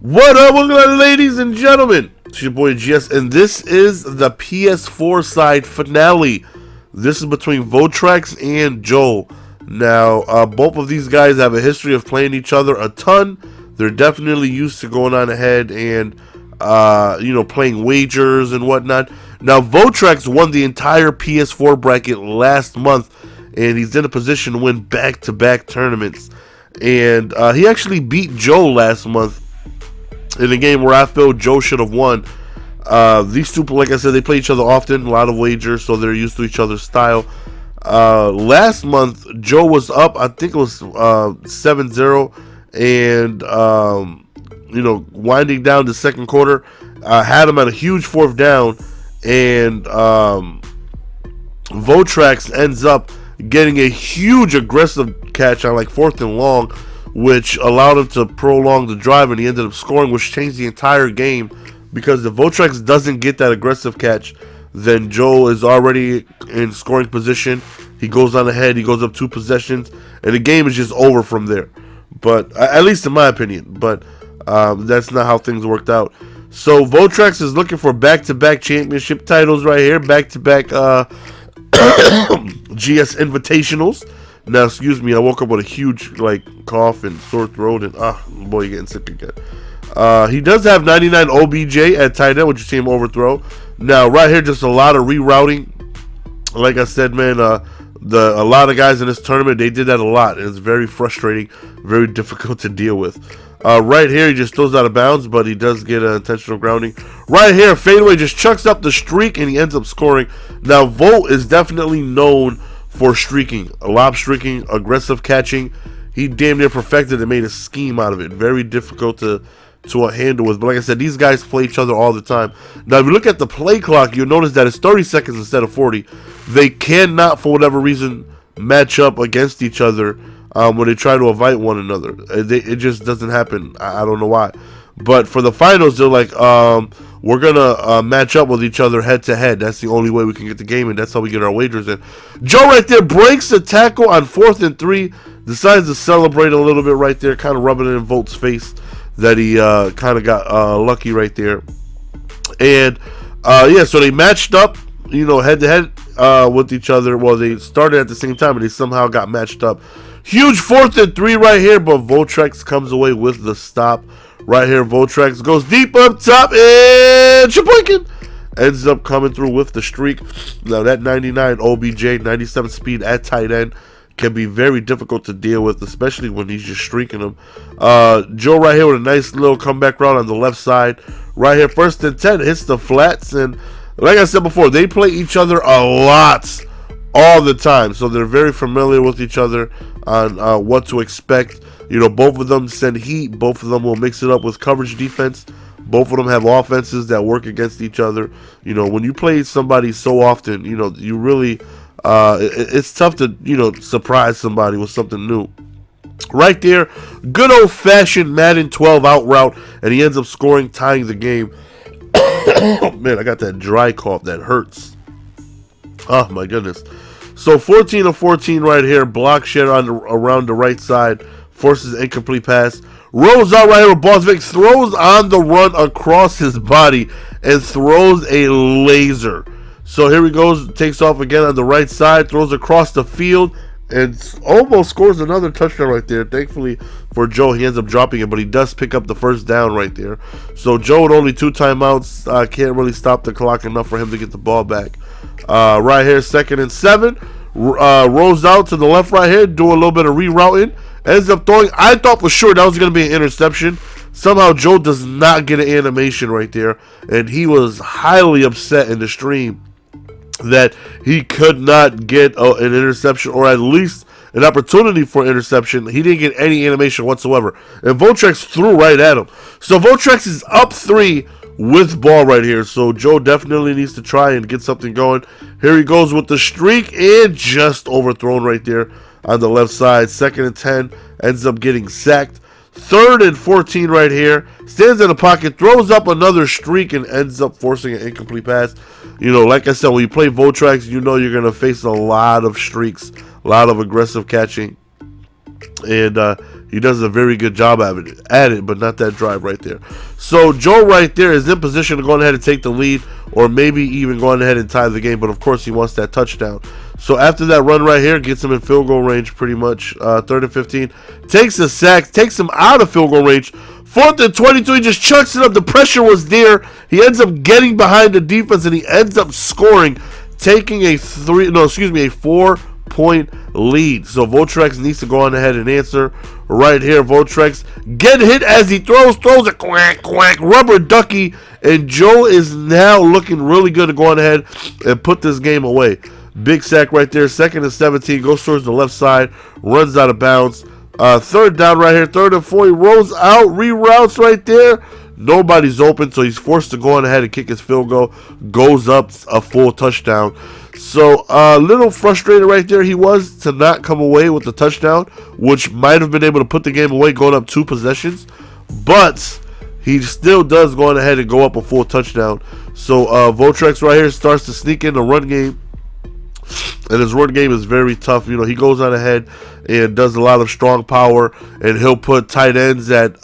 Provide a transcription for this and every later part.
What up, ladies and gentlemen? It's your boy GS, and this is the PS4 side finale. This is between Volterax and Joel. Now, both of these guys have a history of playing each other a ton. They're definitely used to going on ahead and, playing wagers and whatnot. Now, Volterax won the entire PS4 bracket last month, and he's in a position to win back-to-back tournaments. And he actually beat Joel last month in a game where I feel Joe should have won. These two, like I said, they play each other often, a lot of wagers, so they're used to each other's style. Last month, Joe was up, I think it was 7-0, and, winding down the second quarter, had him at a huge fourth down, and Volterax ends up getting a huge aggressive catch on like 4th and long, which allowed him to prolong the drive, and he ended up scoring, which changed the entire game, because if Volterax doesn't get that aggressive catch, then Joe is already in scoring position. He goes on ahead, he goes up 2 possessions, and the game is just over from there. But at least in my opinion, but that's not how things worked out. So Volterax is looking for back-to-back championship titles right here, back-to-back GS Invitationals. Now, excuse me, I woke up with a huge cough and sore throat, and boy, you're getting sick again. He does have 99 OBJ at tight end, which you see him overthrow. Now, right here, just a lot of rerouting. Like I said, man, a lot of guys in this tournament, they did that a lot, and it's very frustrating, very difficult to deal with. Right here, he just throws out of bounds, but he does get an intentional grounding. Right here, fadeaway just chucks up the streak, and he ends up scoring. Now, Volt is definitely known for streaking, lob streaking, aggressive catching. He damn near perfected and made a scheme out of it. Very difficult to handle with. But like I said, these guys play each other all the time. Now, if you look at the play clock, you'll notice that it's 30 seconds instead of 40. They cannot, for whatever reason, match up against each other when they try to invite one another. It just doesn't happen. I don't know why. But for the finals, they're like, we're going to match up with each other head-to-head. That's the only way we can get the game, and that's how we get our wagers in. Joe right there breaks the tackle on 4th and 3. Decides to celebrate a little bit right there, kind of rubbing it in Volt's face that he kind of got lucky right there. And, so they matched up, head-to-head with each other. Well, they started at the same time, and they somehow got matched up. Huge 4th and 3 right here, but Volterax comes away with the stop. Right here, Volterax goes deep up top, and Sheboygan ends up coming through with the streak. Now, that 99 OBJ, 97 speed at tight end can be very difficult to deal with, especially when he's just streaking them. Joe right here with a nice little comeback route on the left side. Right here, 1st and 10, hits the flats, and like I said before, they play each other a lot, all the time, so they're very familiar with each other on what to expect. Both of them send heat. Both of them will mix it up with coverage defense. Both of them have offenses that work against each other. When you play somebody so often, you really, it's tough to, surprise somebody with something new. Right there, good old-fashioned Madden 12 out route, and he ends up scoring, tying the game. Man, I got that dry cough that hurts. Oh, my goodness. So 14 of 14 right here. Block shed around the right side. Forces an incomplete pass. Rolls out right here with Bosvik. Throws on the run across his body. And throws a laser. So here he goes. Takes off again on the right side. Throws across the field. And almost scores another touchdown right there. Thankfully for Joe, he ends up dropping it. But he does pick up the first down right there. So Joe with only 2 timeouts. Can't really stop the clock enough for him to get the ball back. Right here, 2nd and 7. Rolls out to the left right here. Do a little bit of rerouting. Ends up throwing. I thought for sure that was going to be an interception. Somehow Joe does not get an animation right there. And he was highly upset in the stream that he could not get an interception, or at least an opportunity for interception. He didn't get any animation whatsoever. And Volterax threw right at him. So Volterax is up 3 with ball right here. So Joe definitely needs to try and get something going. Here he goes with the streak, and just overthrown right there on the left side. 2nd and 10, ends up getting sacked. 3rd and 14 right here. Stands in the pocket, throws up another streak, and ends up forcing an incomplete pass. Like I said, when you play Volterax, you're going to face a lot of streaks, a lot of aggressive catching. And he does a very good job at it, but not that drive right there. So Joe right there is in position to go ahead and take the lead, or maybe even going ahead and tie the game. But of course, he wants that touchdown. So after that run right here, gets him in field goal range pretty much. 3rd and 15. Takes a sack, takes him out of field goal range. 4th and 22, he just chucks it up. The pressure was there. He ends up getting behind the defense, and he ends up scoring, taking a 4-point lead. So Volterax needs to go on ahead and answer right here. Volterax get hit as he throws a quack, rubber ducky, and Joe is now looking really good to go on ahead and put this game away. Big sack right there. 2nd and 17, goes towards the left side, runs out of bounds. 3rd down right here, 3rd and 4, he rolls out, reroutes right there. Nobody's open, so he's forced to go on ahead and kick his field goal. Goes up a full touchdown. So a little frustrated right there he was to not come away with the touchdown, which might have been able to put the game away going up 2 possessions. But he still does go on ahead and go up a full touchdown. So Volterax right here starts to sneak in the run game. And his run game is very tough. You know, he goes on ahead and does a lot of strong power, and he'll put tackles at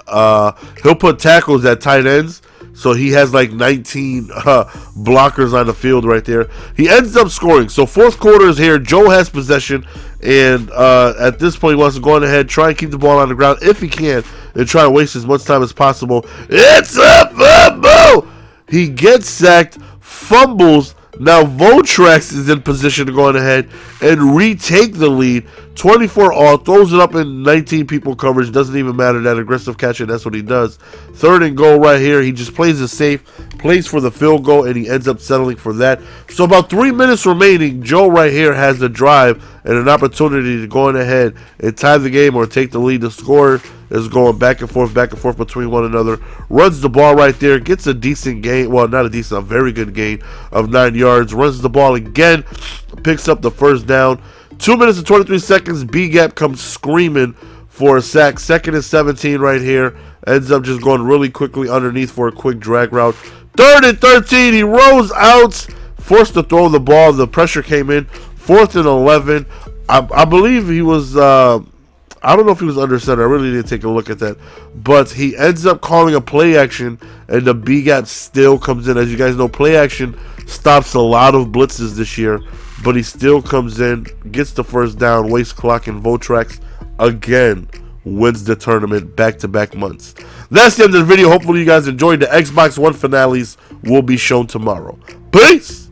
tight ends. So he has like 19 blockers on the field right there. He ends up scoring. So 4th quarter is here. Joe has possession, and at this point he wants to go on ahead, try and keep the ball on the ground if he can, and try to waste as much time as possible. It's a fumble! He gets sacked, fumbles. Now Volterax is in position to go on ahead and retake the lead. 24 all, throws it up in 19 people coverage. Doesn't even matter, that aggressive catch, and that's what he does. 3rd and goal right here. He just plays it safe, plays for the field goal, and he ends up settling for that. So about 3 minutes remaining. Joe right here has the drive and an opportunity to go on ahead and tie the game or take the lead. The score is going back and forth between one another. Runs the ball right there, gets a decent gain. Well, not a decent, a very good gain of 9 yards. Runs the ball again, picks up the 1st down. 2 minutes and 23 seconds. B-gap comes screaming for a sack. 2nd and 17 right here. Ends up just going really quickly underneath for a quick drag route. 3rd and 13. He rolls out, forced to throw the ball. The pressure came in. 4th and 11. I believe he was... I don't know if he was under center. I really didn't take a look at that. But he ends up calling a play action, and the B-gap still comes in. As you guys know, play action stops a lot of blitzes this year. But he still comes in, gets the 1st down, wastes clock, and Volterax again wins the tournament back-to-back months. That's the end of the video. Hopefully you guys enjoyed. The Xbox One finales will be shown tomorrow. Peace!